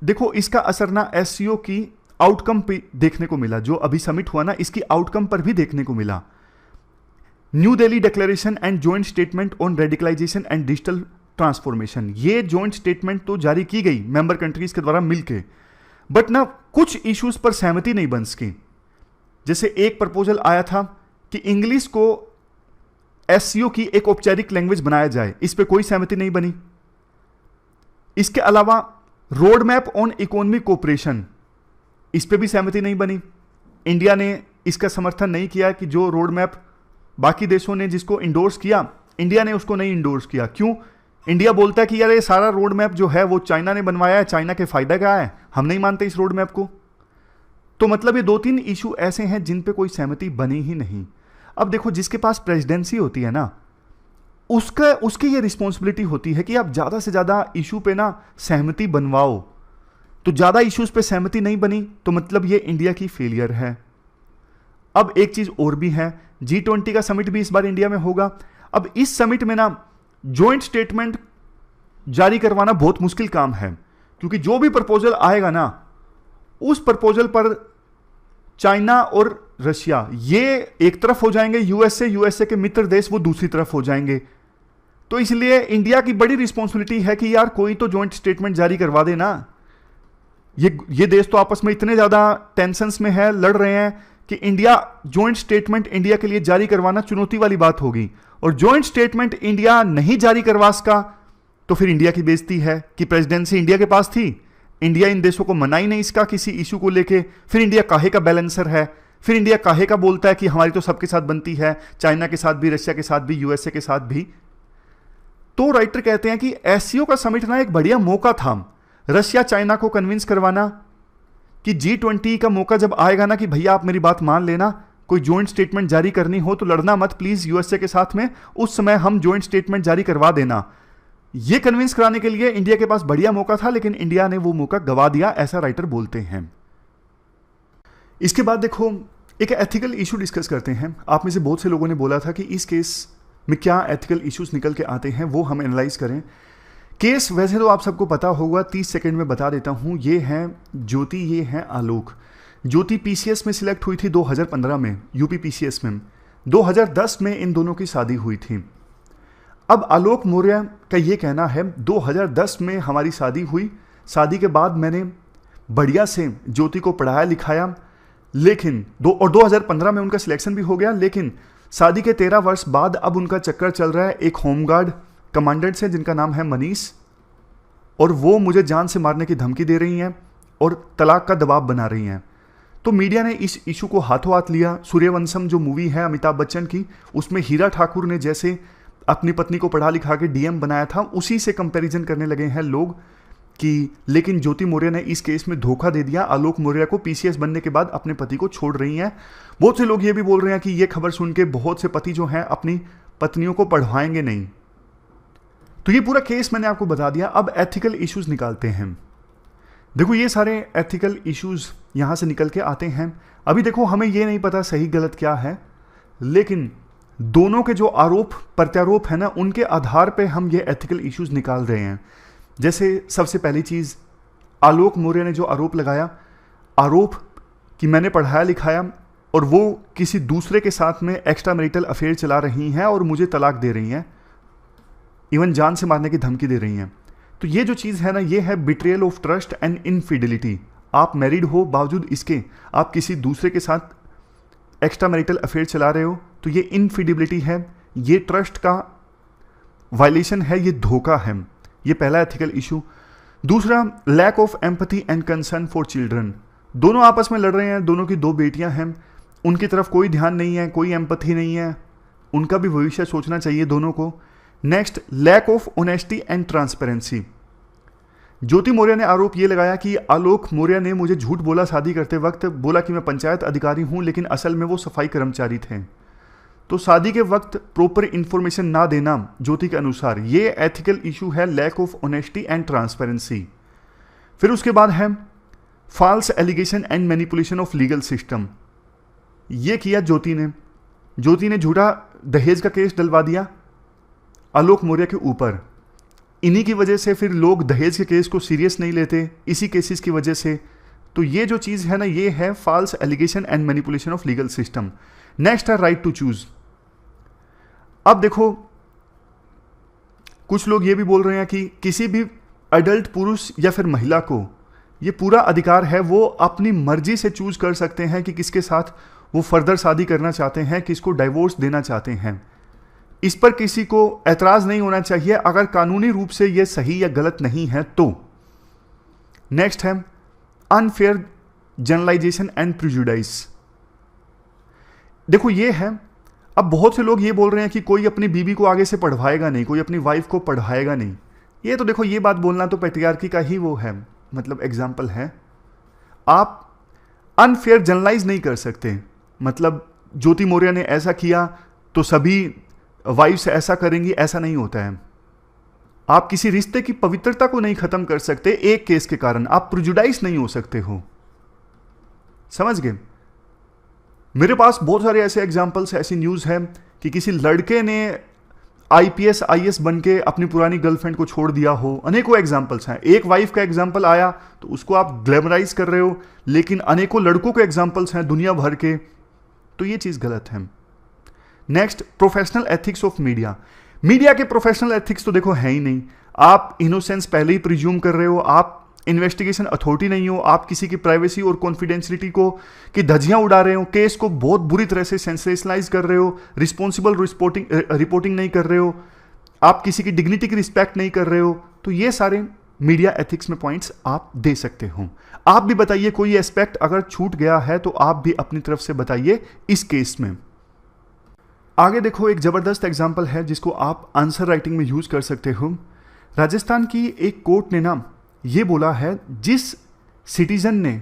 देखो इसका असर ना एससीओ की आउटकम पे देखने को मिला। जो अभी समिट हुआ ना, इसकी आउटकम पर भी देखने को मिला। New Delhi declaration and joint statement on radicalisation and digital transformation, ये जॉइंट स्टेटमेंट तो जारी की गई मेंबर कंट्रीज के द्वारा मिलकर, बट ना कुछ इश्यूज पर सहमति नहीं बन सकी। जैसे एक प्रपोजल आया था कि इंग्लिश को एससीओ की एक औपचारिक लैंग्वेज बनाया जाए, इस पे कोई सहमति नहीं बनी। इसके अलावा road map on economic cooperation, इस पे भी सहमति नहीं बनी। इंडिया ने इसका समर्थन नहीं किया कि जो रोड मैप बाकी देशों ने जिसको इंडोर्स किया, इंडिया ने उसको नहीं इंडोर्स किया। क्यों? इंडिया बोलता है कि यार ये सारा रोड मैप जो है वो चाइना ने बनवाया है, चाइना के फायदा क्या है, हम नहीं मानते इस रोड मैप को। तो मतलब ये 2-3 इशू ऐसे हैं जिन पे कोई सहमति बनी ही नहीं। अब देखो जिसके पास प्रेसिडेंसी होती है ना, उसकी ये रिस्पॉन्सिबिलिटी होती है कि आप ज्यादा से ज्यादा इशू पे ना सहमति बनवाओ। तो ज्यादा इश्यूज पे सहमति नहीं बनी तो मतलब ये इंडिया की फेलियर है। अब एक चीज और भी है, G20 का समिट भी इस बार इंडिया में होगा। अब इस समिट में ना जॉइंट स्टेटमेंट जारी करवाना बहुत मुश्किल काम है, क्योंकि जो भी प्रपोजल आएगा ना, उस प्रपोजल पर चाइना और रशिया ये एक तरफ हो जाएंगे, यूएसए के मित्र देश वो दूसरी तरफ हो जाएंगे। तो इसलिए इंडिया की बड़ी रिस्पॉन्सिबिलिटी है कि यार कोई तो जॉइंट स्टेटमेंट जारी करवा देना। ये देश तो आपस में इतने ज्यादा टेंशंस में है, लड़ रहे हैं कि इंडिया जॉइंट स्टेटमेंट इंडिया के लिए जारी करवाना चुनौती वाली बात होगी। और जॉइंट स्टेटमेंट इंडिया नहीं जारी करवा सका तो फिर इंडिया की बेइज्जती है कि प्रेसिडेंसी इंडिया के पास थी, इंडिया इन देशों को मना ही नहीं इसका किसी इशू को लेके। फिर इंडिया काहे का बैलेंसर है, फिर इंडिया काहे का बोलता है कि हमारी तो सबके साथ बनती है, चाइना के साथ भी, रशिया के साथ भी, यूएसए के साथ भी। तो राइटर कहते हैं कि एससीओ का समिट ना एक बढ़िया मौका था रशिया चाइना को कन्विंस करवाना कि G20 का मौका जब आएगा ना कि भैया आप मेरी बात मान लेना, कोई ज्वाइंट स्टेटमेंट जारी करनी हो तो लड़ना मत प्लीज यूएसए के साथ में, उस समय हम ज्वाइंट स्टेटमेंट जारी करवा देना। ये कन्विंस कराने के लिए इंडिया के पास बढ़िया मौका था, लेकिन इंडिया ने वो मौका गवा दिया, ऐसा राइटर बोलते हैं। इसके बाद देखो एक एथिकल इशू डिस्कस करते हैं। आप में से बहुत से लोगों ने बोला था कि इस केस में क्या एथिकल इश्यूज निकल के आते हैं, वो हम एनालाइज करें। केस वैसे तो आप सबको पता होगा, 30 सेकंड में बता देता हूं। ये है ज्योति, ये है आलोक। ज्योति पीसीएस में सिलेक्ट हुई थी 2015 में, यूपी पीसीएस में। 2010 में इन दोनों की शादी हुई थी। अब आलोक मौर्य का ये कहना है 2010 में हमारी शादी हुई, शादी के बाद मैंने बढ़िया से ज्योति को पढ़ाया लिखाया, लेकिन 2015 में उनका सिलेक्शन भी हो गया, लेकिन शादी के 13 वर्ष बाद अब उनका चक्कर चल रहा है एक होमगार्ड कमांडेंट से जिनका नाम है मनीष, और वो मुझे जान से मारने की धमकी दे रही हैं और तलाक का दबाव बना रही हैं। तो मीडिया ने इस इशू को हाथों हाथ लिया। सूर्यवंशम जो मूवी है अमिताभ बच्चन की, उसमें हीरा ठाकुर ने जैसे अपनी पत्नी को पढ़ा लिखा के डीएम बनाया था, उसी से कंपैरिजन करने लगे हैं लोग कि लेकिन ज्योति मौर्य ने इस केस में धोखा दे दिया। आलोक मौर्य को पीसीएस बनने के बाद अपने पति को छोड़ रही हैं। बहुत से लोग ये भी बोल रहे हैं कि ये खबर सुन के बहुत से पति जो हैं अपनी पत्नियों को पढ़वाएंगे नहीं। तो ये पूरा केस मैंने आपको बता दिया। अब एथिकल इश्यूज निकालते हैं। देखो ये सारे एथिकल इश्यूज यहां से निकल के आते हैं। अभी देखो हमें ये नहीं पता सही गलत क्या है, लेकिन दोनों के जो आरोप प्रत्यारोप है ना, उनके आधार पे हम ये एथिकल इश्यूज निकाल रहे हैं। जैसे सबसे पहली चीज, आलोक मौर्य ने जो आरोप लगाया, आरोप कि मैंने पढ़ाया लिखाया और वो किसी दूसरे के साथ में एक्स्ट्रा मैरिटल अफेयर चला रही हैं और मुझे तलाक दे रही हैं, इवन जान से मारने की धमकी दे रही हैं। तो ये जो चीज़ है ना, ये है betrayal of trust and infidelity. आप मैरिड हो, बावजूद इसके आप किसी दूसरे के साथ एक्स्ट्रा मैरिटल अफेयर चला रहे हो, तो ये इनफिडेबिलिटी है, ये ट्रस्ट का वायलेशन है, ये धोखा है। ये पहला एथिकल इशू। दूसरा, lack of empathy and concern for children. दोनों आपस में लड़ रहे हैं, दोनों की 2 बेटियां हैं, उनकी तरफ कोई ध्यान नहीं है, कोई एम्पैथी नहीं है, उनका भी भविष्य सोचना चाहिए दोनों को। Next, lack of honesty and transparency. Jyoti Maurya ने आरोप ये लगाया कि आलोक मौर्य ने मुझे झूठ बोला शादी करते वक्त, बोला कि मैं पंचायत अधिकारी हूं, लेकिन असल में वो सफाई कर्मचारी थे। तो शादी के वक्त प्रॉपर इंफॉर्मेशन ना देना ज्योति के अनुसार, ये एथिकल इशू है, lack of honesty and transparency. फिर उसके बाद है false allegation and manipulation of legal system. ये किया ज्योति ने झूठा दहेज का केस डलवा दिया आलोक मौर्य के ऊपर। इन्हीं की वजह से फिर लोग दहेज के केस को सीरियस नहीं लेते, इसी केसेस की वजह से। तो ये जो चीज़ है ना, ये है false allegation and manipulation of legal system. Next है राइट टू चूज। अब देखो कुछ लोग ये भी बोल रहे हैं कि किसी भी अडल्ट पुरुष या फिर महिला को ये पूरा अधिकार है, वो अपनी मर्जी से चूज कर सकते हैं कि किसके साथ वो फर्दर शादी करना चाहते हैं, किसको डाइवोर्स देना चाहते हैं। इस पर किसी को ऐतराज नहीं होना चाहिए अगर कानूनी रूप से ये सही या गलत नहीं है तो। नेक्स्ट है अनफेयर जनरलाइजेशन एंड प्रिजुडाइस। देखो ये है, अब बहुत से लोग ये बोल रहे हैं कि कोई अपनी बीवी को आगे से पढ़वाएगा नहीं, कोई अपनी वाइफ को पढ़ाएगा नहीं। ये तो देखो, ये बात बोलना तो पैट्रियार्की का ही वो है, मतलब एग्जाम्पल है। आप अनफेयर जनरलाइज नहीं कर सकते, मतलब ज्योति मौर्य ने ऐसा किया तो सभी वाइफ्स ऐसा करेंगी, ऐसा नहीं होता है। आप किसी रिश्ते की पवित्रता को नहीं खत्म कर सकते एक केस के कारण, आप प्रिजुडाइज नहीं हो सकते हो, समझ गए। मेरे पास बहुत सारे ऐसे एग्जाम्पल्स, ऐसी न्यूज है कि किसी लड़के ने आईपीएस आईएएस बन के अपनी पुरानी गर्लफ्रेंड को छोड़ दिया हो। अनेकों एग्जाम्पल्स हैं। एक वाइफ का एग्जाम्पल आया तो उसको आप ग्लैमराइज कर रहे हो, लेकिन अनेकों लड़कों के एग्जाम्पल्स हैं दुनिया भर के, तो ये चीज गलत है। Next, professional ethics of media. Media के प्रोफेशनल एथिक्स तो देखो है ही नहीं। आप इनोसेंस पहले ही प्रिज्यूम कर रहे हो, आप इन्वेस्टिगेशन अथॉरिटी नहीं हो, आप किसी की प्राइवेसी और कॉन्फिडेंशियलिटी को की धज्जियां उड़ा रहे हो, केस को बहुत बुरी तरह से सेंसेशनलाइज कर रहे हो, रिस्पॉन्सिबल रिपोर्टिंग नहीं कर रहे हो, आप किसी की डिग्निटी की रिस्पेक्ट नहीं कर रहे हो। तो ये सारे मीडिया एथिक्स में पॉइंट्स आप दे सकते हो। आप भी बताइए कोई एस्पेक्ट अगर छूट गया है तो आप भी अपनी तरफ से बताइए इस केस में। आगे देखो एक जबरदस्त एग्जाम्पल है जिसको आप आंसर राइटिंग में यूज कर सकते हो। राजस्थान की एक कोर्ट ने ना ये बोला है, जिस सिटीजन ने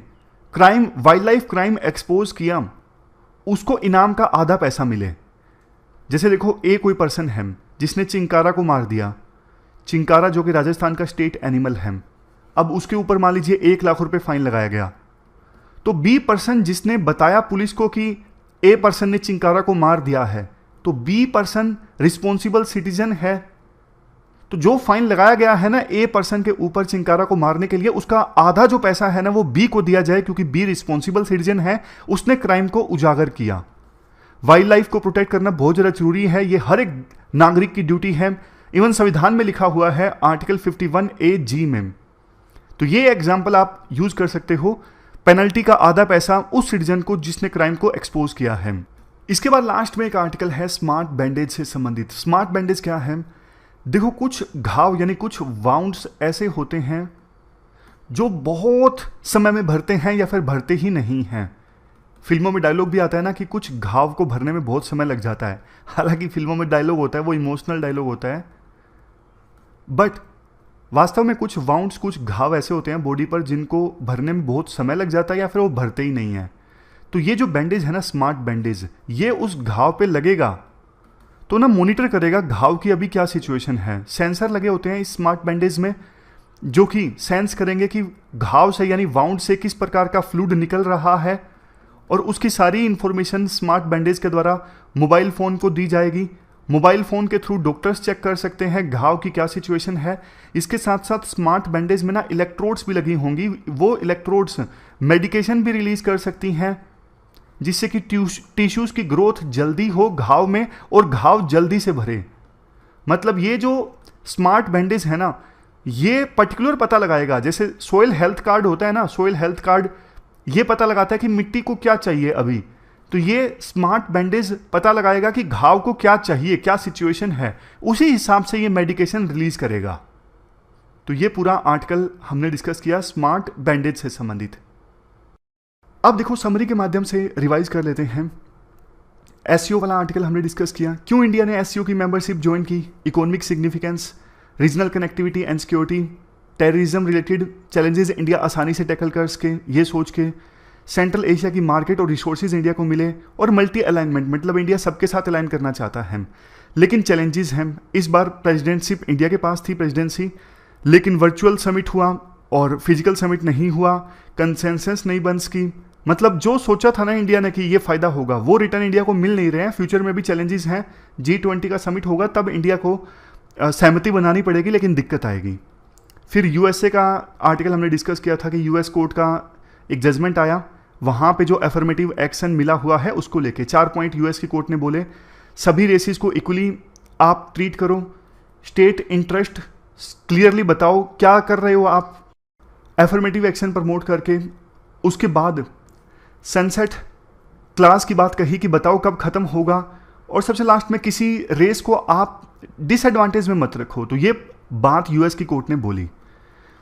crime, wild life crime expose किया, उसको इनाम का आधा पैसा मिले। जैसे देखो, ए कोई पर्सन है जिसने चिंकारा को मार दिया, चिंकारा जो कि राजस्थान का स्टेट एनिमल है, अब उसके ऊपर मान लीजिए 1 लाख रुपए फाइन लगाया गया, तो बी पर्सन जिसने बताया पुलिस को कि ए पर्सन ने चिंकारा को मार दिया है, तो बी पर्सन रिस्पॉन्सिबल सिटीजन है। तो जो फाइन लगाया गया है ना ए पर्सन के ऊपर चिंकारा को मारने के लिए, उसका आधा जो पैसा है ना वो बी को दिया जाए, क्योंकि बी रिस्पॉन्सिबल सिटीजन है, उसने क्राइम को उजागर किया। वाइल्ड लाइफ को प्रोटेक्ट करना बहुत ज़्यादा जरूरी है, ये हर एक नागरिक की ड्यूटी है। इवन संविधान में लिखा हुआ है आर्टिकल 51A(g) में। तो ये एग्जाम्पल आप यूज कर सकते हो, पेनल्टी का आधा पैसा उस सिटीजन को जिसने क्राइम को एक्सपोज किया है। इसके बाद लास्ट में एक आर्टिकल है स्मार्ट बैंडेज से संबंधित। स्मार्ट बैंडेज क्या है? देखो, कुछ घाव यानी कुछ वाउंड्स ऐसे होते हैं जो बहुत समय में भरते हैं या फिर भरते ही नहीं हैं। फिल्मों में डायलॉग भी आता है ना कि कुछ घाव को भरने में बहुत समय लग जाता है। हालांकि फिल्मों में डायलॉग होता है वो इमोशनल डायलॉग होता है, बट वास्तव में कुछ वाउंड्स, कुछ घाव ऐसे होते हैं बॉडी पर जिनको भरने में बहुत समय लग जाता है या फिर वो भरते ही नहीं है। तो ये जो बैंडेज है ना, स्मार्ट बैंडेज, ये उस घाव पे लगेगा तो ना मॉनिटर करेगा घाव की अभी क्या सिचुएशन है। सेंसर लगे होते हैं इस स्मार्ट बैंडेज में जो कि सेंस करेंगे कि घाव से यानी वाउंड से किस प्रकार का फ्लूइड निकल रहा है, और उसकी सारी इंफॉर्मेशन स्मार्ट बैंडेज के द्वारा मोबाइल फ़ोन को दी जाएगी। मोबाइल फ़ोन के थ्रू डॉक्टर्स चेक कर सकते हैं घाव की क्या सिचुएशन है। इसके साथ साथ स्मार्ट बैंडेज में ना इलेक्ट्रोड्स भी लगी होंगी, वो इलेक्ट्रोड्स मेडिकेशन भी रिलीज कर सकती हैं जिससे कि टिश्यूज़ की ग्रोथ जल्दी हो घाव में और घाव जल्दी से भरे। मतलब ये जो स्मार्ट बैंडेज है ना, ये पर्टिकुलर पता लगाएगा, जैसे सोइल हेल्थ कार्ड होता है ना, सोइल हेल्थ कार्ड ये पता लगाता है कि मिट्टी को क्या चाहिए अभी, तो ये स्मार्ट बैंडेज पता लगाएगा कि घाव को क्या चाहिए, क्या सिचुएशन है, उसी हिसाब से ये मेडिकेशन रिलीज करेगा। तो ये पूरा आर्टिकल हमने डिस्कस किया स्मार्ट बैंडेज से संबंधित। अब देखो, समरी के माध्यम से रिवाइज कर लेते हैं। एससीओ वाला आर्टिकल हमने डिस्कस किया, क्यों इंडिया ने एससीओ की मेंबरशिप ज्वाइन की, economic significance, regional connectivity and security, terrorism related challenges India आसानी से टैकल कर सके ये सोच के, सेंट्रल एशिया की मार्केट और रिसोर्सेज इंडिया को मिले, और मल्टी अलाइनमेंट, मतलब इंडिया सबके साथ अलाइन करना चाहता है, लेकिन चैलेंजेस हैं। इस बार प्रेसिडेंटशिप इंडिया के पास थी, प्रेसिडेंसी, लेकिन वर्चुअल समिट हुआ और फिजिकल समिट नहीं हुआ, कंसेंसस नहीं बन सकी। मतलब जो सोचा था ना इंडिया ने कि ये फायदा होगा, वो रिटर्न इंडिया को मिल नहीं रहे हैं। फ्यूचर में भी चैलेंजेस हैं, G20 का समिट होगा तब इंडिया को सहमति बनानी पड़ेगी, लेकिन दिक्कत आएगी। फिर यूएसए का आर्टिकल हमने डिस्कस किया था कि यूएस कोर्ट का एक जजमेंट आया, वहाँ पे जो अफर्मेटिव एक्शन मिला हुआ है उसको लेके 4 पॉइंट यूएस की कोर्ट ने बोले, सभी रेसिस को इक्वली आप ट्रीट करो, स्टेट इंटरेस्ट क्लियरली बताओ क्या कर रहे हो आप अफर्मेटिव एक्शन प्रमोट करके। उसके बाद सनसेट क्लास की बात कही कि बताओ कब खत्म होगा, और सबसे लास्ट में किसी रेस को आप डिसएडवांटेज में मत रखो। तो ये बात यूएस की कोर्ट ने बोली।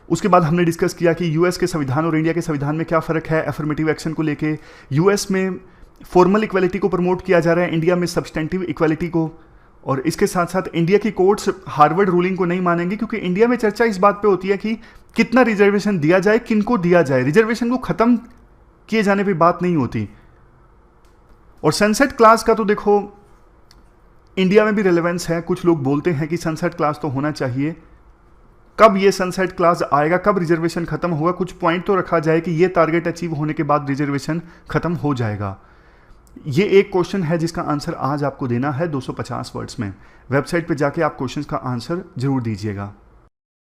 उसके बाद हमने डिस्कस किया कि यूएस के संविधान और इंडिया के संविधान में क्या फ़र्क है अफर्मेटिव एक्शन को लेके। यूएस में फॉर्मल इक्वालिटी को प्रमोट किया जा रहा है, इंडिया में सब्सटेंटिव इक्वालिटी को। और इसके साथ साथ इंडिया की कोर्ट्स हार्वर्ड रूलिंग को नहीं मानेंगी, क्योंकि इंडिया में चर्चा इस बात पे होती है कि कितना रिजर्वेशन दिया जाए, किनको दिया जाए, रिजर्वेशन को ख़त्म किए जाने पे बात नहीं होती। और सनसेट क्लास का तो देखो इंडिया में भी रेलेवेंस है, कुछ लोग बोलते हैं कि सनसेट क्लास तो होना चाहिए। कब ये सनसेट क्लास आएगा, कब रिजर्वेशन खत्म होगा, कुछ पॉइंट तो रखा जाए कि ये टारगेट अचीव होने के बाद रिजर्वेशन खत्म हो जाएगा। ये एक क्वेश्चन है जिसका आंसर आज आपको देना है 250 वर्ड्स में। वेबसाइट पे जाके आप क्वेश्चंस का आंसर जरूर दीजिएगा।